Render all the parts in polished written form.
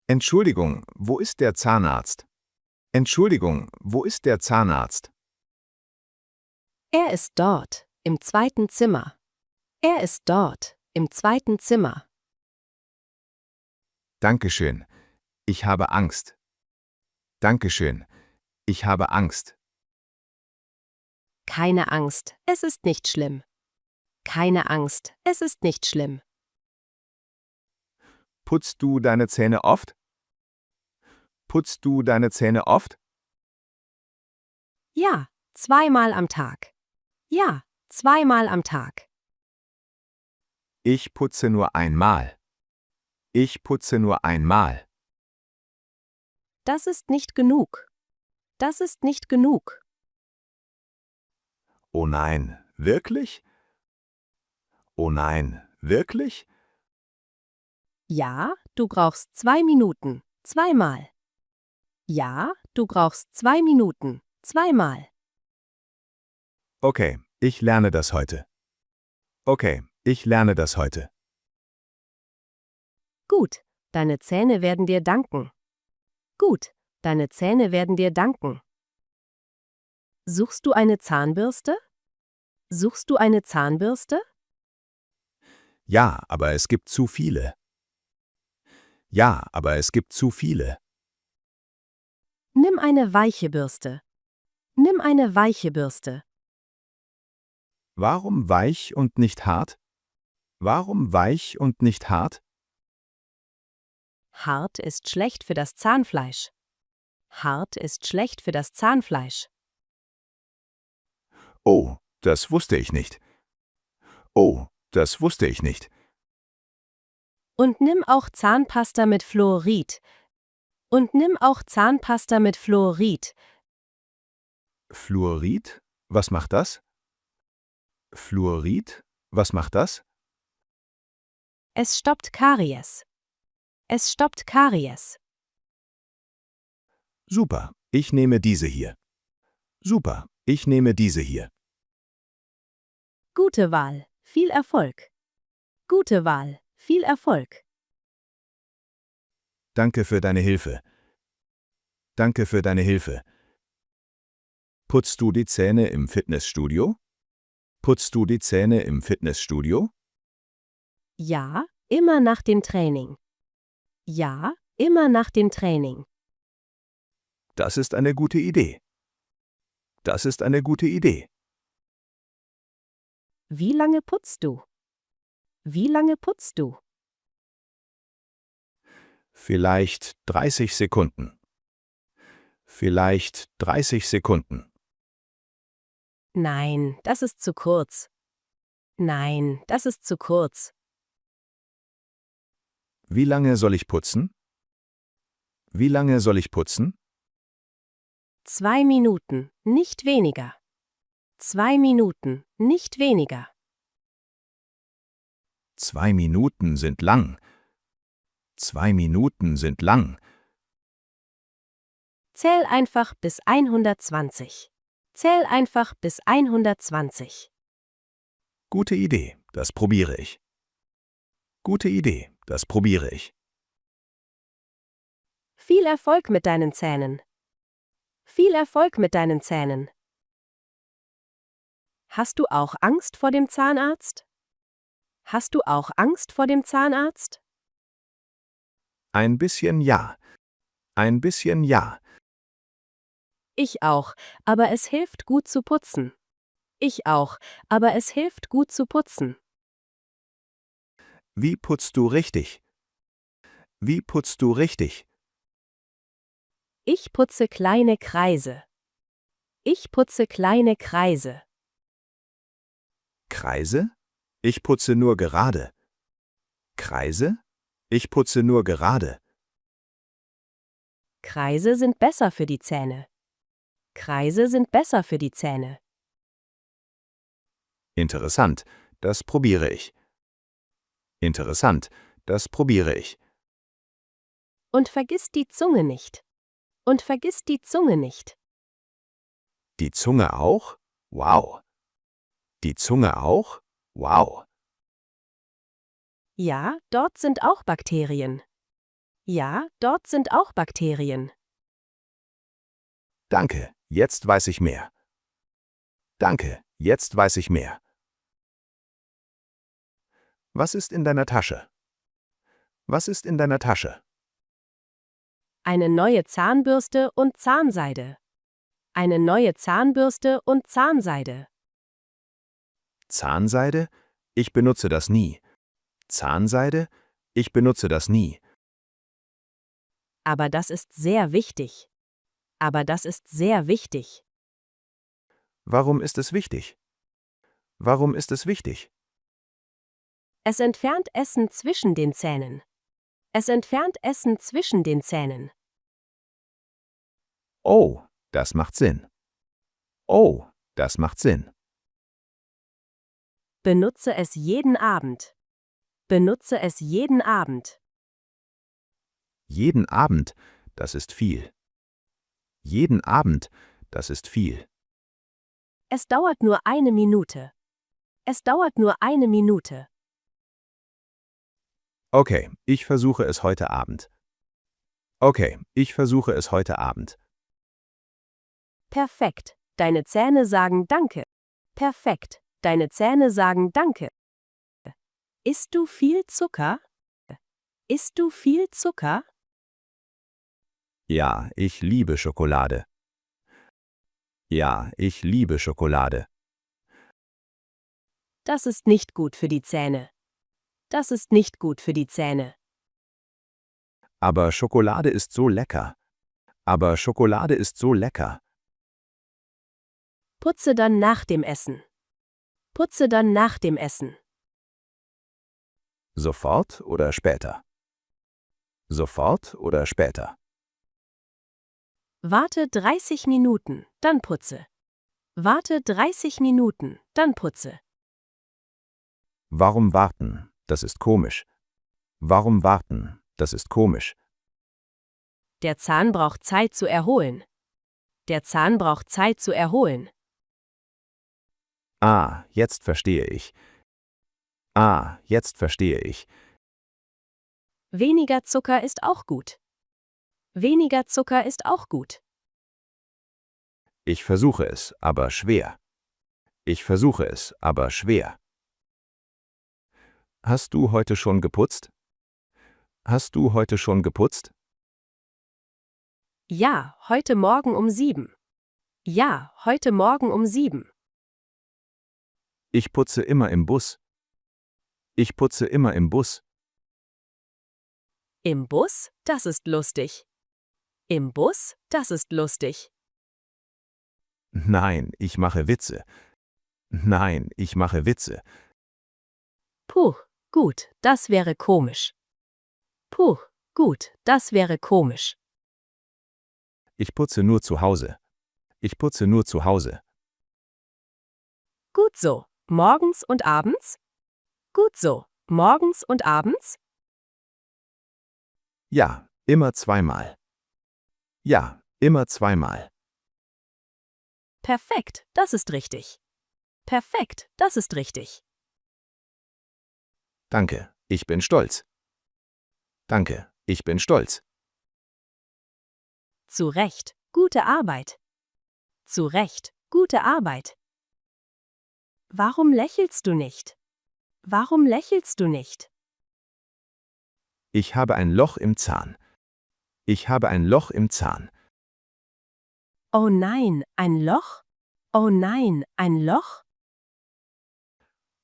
Entschuldigung, wo ist der Zahnarzt? Entschuldigung, wo ist der Zahnarzt? Er ist dort, im zweiten Zimmer. Er ist dort, im zweiten Zimmer. Dankeschön. Ich habe Angst. Dankeschön. Ich habe Angst. Keine Angst, es ist nicht schlimm. Keine Angst, es ist nicht schlimm. Putzt du deine Zähne oft? Putzt du deine Zähne oft? Ja, 2-mal am Tag. Ja, 2-mal am Tag. Ich putze nur einmal. Ich putze nur einmal. Das ist nicht genug. Das ist nicht genug. Oh nein, wirklich? Oh nein, wirklich? Ja, du brauchst 2 Minuten. 2-mal. Ja, du brauchst 2 Minuten. 2-mal. Okay, ich lerne das heute. Okay, ich lerne das heute. Gut, deine Zähne werden dir danken. Gut, deine Zähne werden dir danken. Suchst du eine Zahnbürste? Suchst du eine Zahnbürste? Ja, aber es gibt zu viele. Ja, aber es gibt zu viele. Nimm eine weiche Bürste. Nimm eine weiche Bürste. Warum weich und nicht hart? Warum weich und nicht hart? Hart ist schlecht für das Zahnfleisch. Hart ist schlecht für das Zahnfleisch. Oh, das wusste ich nicht. Oh, das wusste ich nicht. Und nimm auch Zahnpasta mit Fluorid. Und nimm auch Zahnpasta mit Fluorid. Fluorid? Was macht das? Fluorid? Was macht das? Es stoppt Karies. Es stoppt Karies. Super, ich nehme diese hier. Super, ich nehme diese hier. Gute Wahl. Viel Erfolg. Gute Wahl. Viel Erfolg. Danke für deine Hilfe. Danke für deine Hilfe. Putzt du die Zähne im Fitnessstudio? Putzt du die Zähne im Fitnessstudio? Ja, immer nach dem Training. Ja, immer nach dem Training. Das ist eine gute Idee. Das ist eine gute Idee. Wie lange putzt du? Wie lange putzt du? Vielleicht 30 Sekunden. Vielleicht 30 Sekunden. Nein, das ist zu kurz. Nein, das ist zu kurz. Wie lange soll ich putzen? Wie lange soll ich putzen? 2 Minuten, nicht weniger. 2 Minuten, nicht weniger. 2 Minuten sind lang. 2 Minuten sind lang. Zähl einfach bis 120. Zähl einfach bis 120. Gute Idee, das probiere ich. Gute Idee, das probiere ich. Viel Erfolg mit deinen Zähnen. Viel Erfolg mit deinen Zähnen. Hast du auch Angst vor dem Zahnarzt? Hast du auch Angst vor dem Zahnarzt? Ein bisschen ja. Ein bisschen ja. Ich auch, aber es hilft gut zu putzen. Ich auch, aber es hilft gut zu putzen. Wie putzt du richtig? Wie putzt du richtig? Ich putze kleine Kreise. Ich putze kleine Kreise. Kreise? Ich putze nur gerade. Kreise? Ich putze nur gerade. Kreise sind besser für die Zähne. Kreise sind besser für die Zähne. Interessant, das probiere ich. Interessant, das probiere ich. Und vergiss die Zunge nicht. Und vergiss die Zunge nicht. Die Zunge auch? Wow. Die Zunge auch? Wow. Ja, dort sind auch Bakterien. Ja, dort sind auch Bakterien. Danke, jetzt weiß ich mehr. Danke, jetzt weiß ich mehr. Was ist in deiner Tasche? Was ist in deiner Tasche? Eine neue Zahnbürste und Zahnseide. Eine neue Zahnbürste und Zahnseide. Zahnseide? Ich benutze das nie. Zahnseide? Ich benutze das nie. Aber das ist sehr wichtig. Aber das ist sehr wichtig. Warum ist es wichtig? Warum ist es wichtig? Es entfernt Essen zwischen den Zähnen. Es entfernt Essen zwischen den Zähnen. Oh, das macht Sinn. Oh, das macht Sinn. Benutze es jeden Abend. Benutze es jeden Abend. Jeden Abend, das ist viel. Jeden Abend, das ist viel. Es dauert nur eine Minute. Es dauert nur eine Minute. Okay, ich versuche es heute Abend. Okay, ich versuche es heute Abend. Perfekt. Deine Zähne sagen Danke. Perfekt. Deine Zähne sagen Danke. Isst du viel Zucker? Isst du viel Zucker? Ja, ich liebe Schokolade. Ja, ich liebe Schokolade. Das ist nicht gut für die Zähne. Das ist nicht gut für die Zähne. Aber Schokolade ist so lecker. Aber Schokolade ist so lecker. Putze dann nach dem Essen. Putze dann nach dem Essen. Sofort oder später? Sofort oder später? Warte 30 Minuten, dann putze. Warte 30 Minuten, dann putze. Warum warten? Das ist komisch. Warum warten? Das ist komisch. Der Zahn braucht Zeit zu erholen. Der Zahn braucht Zeit zu erholen. Ah, jetzt verstehe ich. Ah, jetzt verstehe ich. Weniger Zucker ist auch gut. Weniger Zucker ist auch gut. Ich versuche es, aber schwer. Ich versuche es, aber schwer. Hast du heute schon geputzt? Hast du heute schon geputzt? Ja, heute Morgen um 7. Ja, heute Morgen um 7. Ich putze immer im Bus. Ich putze immer im Bus. Im Bus? Das ist lustig. Im Bus? Das ist lustig. Nein, ich mache Witze. Nein, ich mache Witze. Puh, gut, das wäre komisch. Puh, gut, das wäre komisch. Ich putze nur zu Hause. Ich putze nur zu Hause. Gut so. Morgens und abends? Gut so. Morgens und abends? Ja, immer zweimal. Ja, immer zweimal. Perfekt, das ist richtig. Perfekt, das ist richtig. Danke, ich bin stolz. Danke, ich bin stolz. Zu Recht, gute Arbeit. Zu Recht, gute Arbeit. Warum lächelst du nicht? Warum lächelst du nicht? Ich habe ein Loch im Zahn. Ich habe ein Loch im Zahn. Oh nein, ein Loch? Oh nein, ein Loch?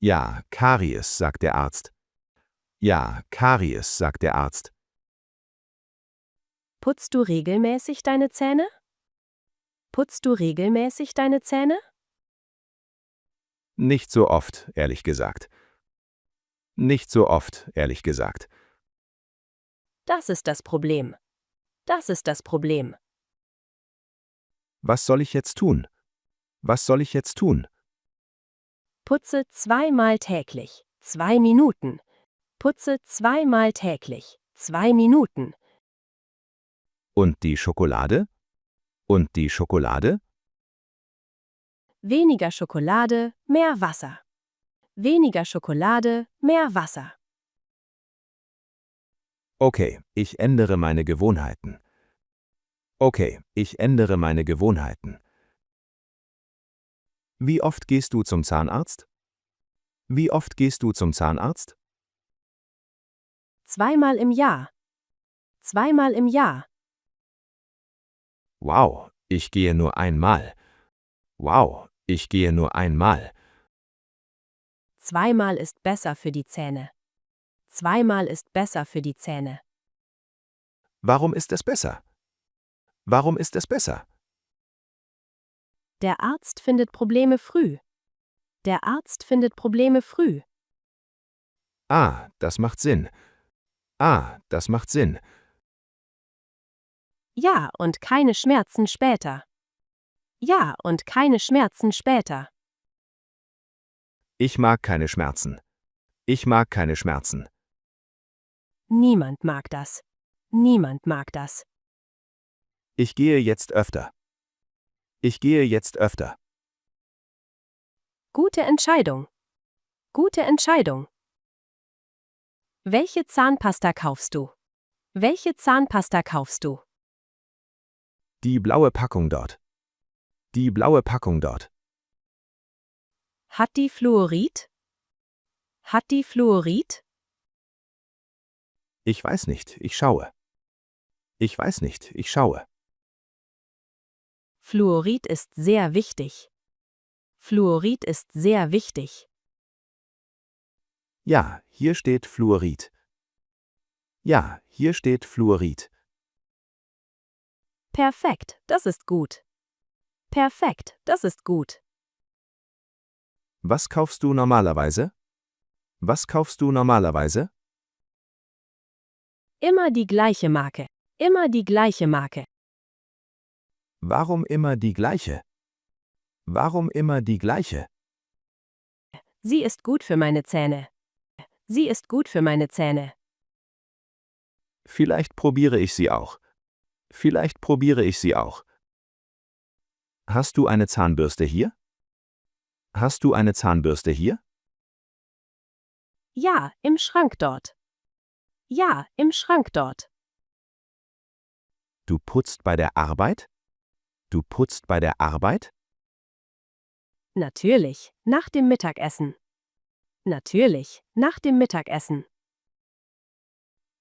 Ja, Karies, sagt der Arzt. Ja, Karies, sagt der Arzt. Putzt du regelmäßig deine Zähne? Putzt du regelmäßig deine Zähne? Nicht so oft, ehrlich gesagt. Nicht so oft, ehrlich gesagt. Das ist das Problem. Das ist das Problem. Was soll ich jetzt tun? Was soll ich jetzt tun? Putze 2-mal täglich, 2 Minuten. Putze 2-mal täglich, 2 Minuten. Und die Schokolade? Und die Schokolade? Weniger Schokolade, mehr Wasser. Weniger Schokolade, mehr Wasser. Okay, ich ändere meine Gewohnheiten. Okay, ich ändere meine Gewohnheiten. Wie oft gehst du zum Zahnarzt? Wie oft gehst du zum Zahnarzt? Zweimal im Jahr. Zweimal im Jahr. Wow, ich gehe nur einmal. Wow, ich gehe nur einmal. Zweimal ist besser für die Zähne. Zweimal ist besser für die Zähne. Warum ist es besser? Warum ist es besser? Der Arzt findet Probleme früh. Der Arzt findet Probleme früh. Ah, das macht Sinn. Ah, das macht Sinn. Ja, und keine Schmerzen später. Ja, und keine Schmerzen später. Ich mag keine Schmerzen. Ich mag keine Schmerzen. Niemand mag das. Niemand mag das. Ich gehe jetzt öfter. Ich gehe jetzt öfter. Gute Entscheidung. Gute Entscheidung. Welche Zahnpasta kaufst du? Welche Zahnpasta kaufst du? Die blaue Packung dort. Die blaue Packung dort. Hat die Fluorid? Hat die Fluorid? Ich weiß nicht, ich schaue. Ich weiß nicht, ich schaue. Fluorid ist sehr wichtig. Fluorid ist sehr wichtig. Ja, hier steht Fluorid. Ja, hier steht Fluorid. Perfekt, das ist gut. Perfekt, das ist gut. Was kaufst du normalerweise? Was kaufst du normalerweise? Immer die gleiche Marke. Immer die gleiche Marke. Warum immer die gleiche? Warum immer die gleiche? Sie ist gut für meine Zähne. Sie ist gut für meine Zähne. Vielleicht probiere ich sie auch. Vielleicht probiere ich sie auch. Hast du eine Zahnbürste hier? Hast du eine Zahnbürste hier? Ja, im Schrank dort. Ja, im Schrank dort. Du putzt bei der Arbeit? Du putzt bei der Arbeit? Natürlich, nach dem Mittagessen. Natürlich, nach dem Mittagessen.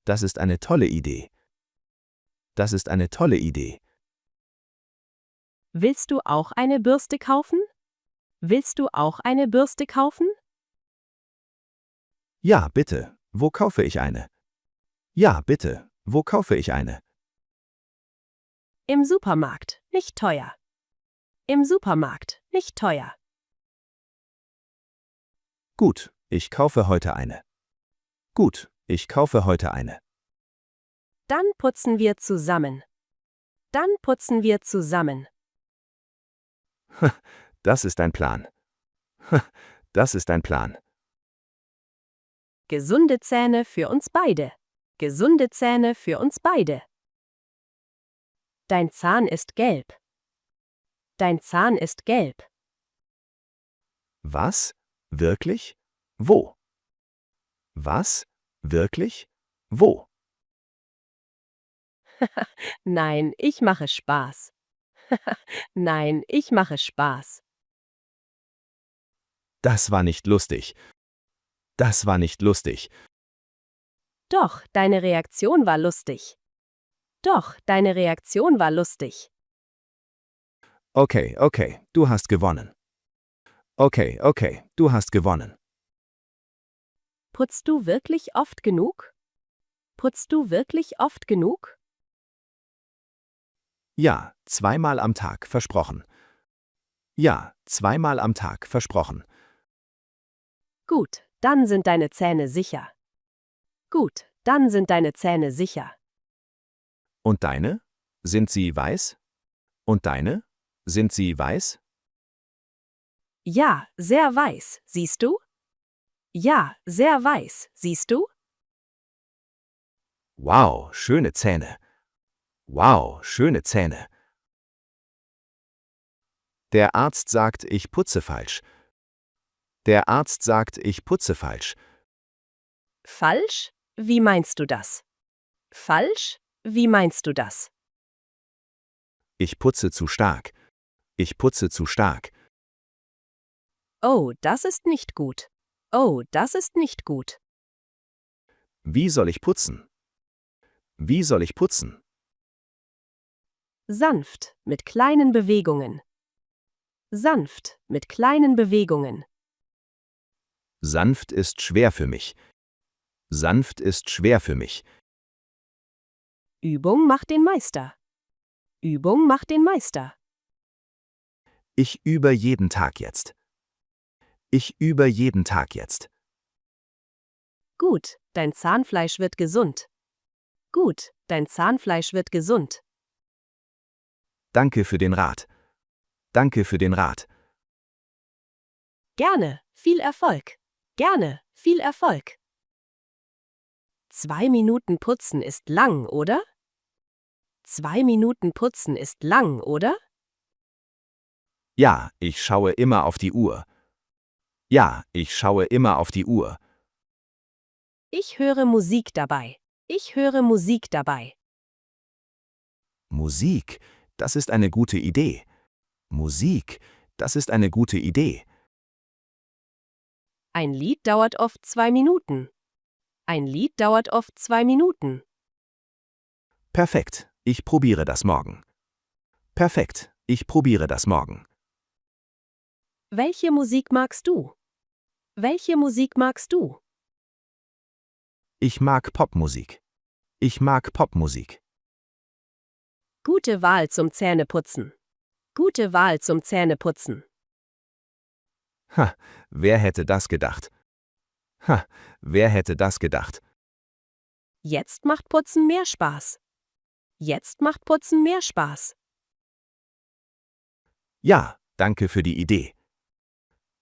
Das ist eine tolle Idee. Das ist eine tolle Idee. Willst du auch eine Bürste kaufen? Willst du auch eine Bürste kaufen? Ja, bitte. Wo kaufe ich eine? Ja, bitte. Wo kaufe ich eine? Im Supermarkt, nicht teuer. Im Supermarkt, nicht teuer. Gut, ich kaufe heute eine. Gut, ich kaufe heute eine. Dann putzen wir zusammen. Dann putzen wir zusammen. Das ist ein Plan. Das ist ein Plan. Gesunde Zähne für uns beide. Gesunde Zähne für uns beide. Dein Zahn ist gelb. Dein Zahn ist gelb. Was? Wirklich? Wo? Was? Wirklich? Wo? Nein, ich mache Spaß. Nein, ich mache Spaß. Das war nicht lustig. Das war nicht lustig. Doch, deine Reaktion war lustig. Doch, deine Reaktion war lustig. Okay, okay, du hast gewonnen. Okay, okay, du hast gewonnen. Putzt du wirklich oft genug? Putzt du wirklich oft genug? Ja, zweimal am Tag, versprochen. Ja, zweimal am Tag, versprochen. Gut, dann sind deine Zähne sicher. Gut, dann sind deine Zähne sicher. Und deine? Sind sie weiß? Und deine? Sind sie weiß? Ja, sehr weiß, siehst du? Ja, sehr weiß, siehst du? Wow, schöne Zähne. Wow, schöne Zähne. Der Arzt sagt, ich putze falsch. Der Arzt sagt, ich putze falsch. Falsch? Wie meinst du das? Falsch? Wie meinst du das? Ich putze zu stark. Ich putze zu stark. Oh, das ist nicht gut. Oh, das ist nicht gut. Wie soll ich putzen? Wie soll ich putzen? Sanft, mit kleinen Bewegungen. Sanft, mit kleinen Bewegungen. Sanft ist schwer für mich. Sanft ist schwer für mich. Übung macht den Meister. Übung macht den Meister. Ich übe jeden Tag jetzt. Ich übe jeden Tag jetzt. Gut, dein Zahnfleisch wird gesund. Gut, dein Zahnfleisch wird gesund. Danke für den Rat. Danke für den Rat. Gerne, viel Erfolg. Gerne, viel Erfolg. 2 Minuten putzen ist lang, oder? 2 Minuten putzen ist lang, oder? Ja, ich schaue immer auf die Uhr. Ja, ich schaue immer auf die Uhr. Ich höre Musik dabei. Ich höre Musik dabei. Musik, das ist eine gute Idee. Musik, das ist eine gute Idee. Ein Lied dauert oft 2 Minuten. Ein Lied dauert oft 2 Minuten. Perfekt, ich probiere das morgen. Perfekt, ich probiere das morgen. Welche Musik magst du? Welche Musik magst du? Ich mag Popmusik. Ich mag Popmusik. Gute Wahl zum Zähneputzen. Gute Wahl zum Zähneputzen. Ha, wer hätte das gedacht? Ha, wer hätte das gedacht? Jetzt macht Putzen mehr Spaß. Jetzt macht Putzen mehr Spaß. Ja, danke für die Idee.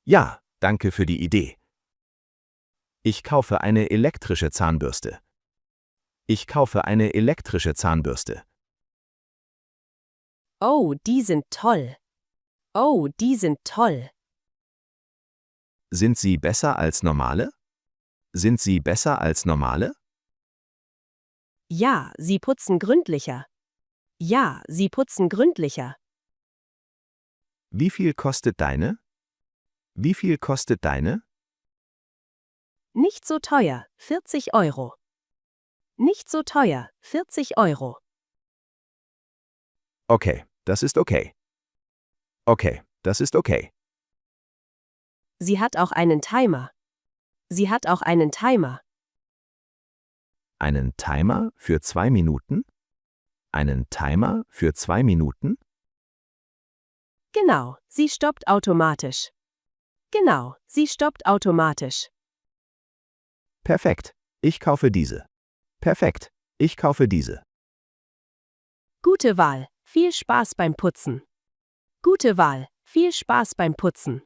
Ja, danke für die Idee. Ich kaufe eine elektrische Zahnbürste. Ich kaufe eine elektrische Zahnbürste. Oh, die sind toll. Oh, die sind toll. Sind sie besser als normale? Sind sie besser als normale? Ja, sie putzen gründlicher. Ja, sie putzen gründlicher. Wie viel kostet deine? Wie viel kostet deine? Nicht so teuer, 40 Euro. Nicht so teuer, 40 Euro. Okay, das ist okay. Okay, das ist okay. Sie hat auch einen Timer. Sie hat auch einen Timer. Einen Timer für 2 Minuten? Einen Timer für 2 Minuten? Genau, sie stoppt automatisch. Genau, sie stoppt automatisch. Perfekt, ich kaufe diese. Perfekt, ich kaufe diese. Gute Wahl, viel Spaß beim Putzen. Gute Wahl, viel Spaß beim Putzen.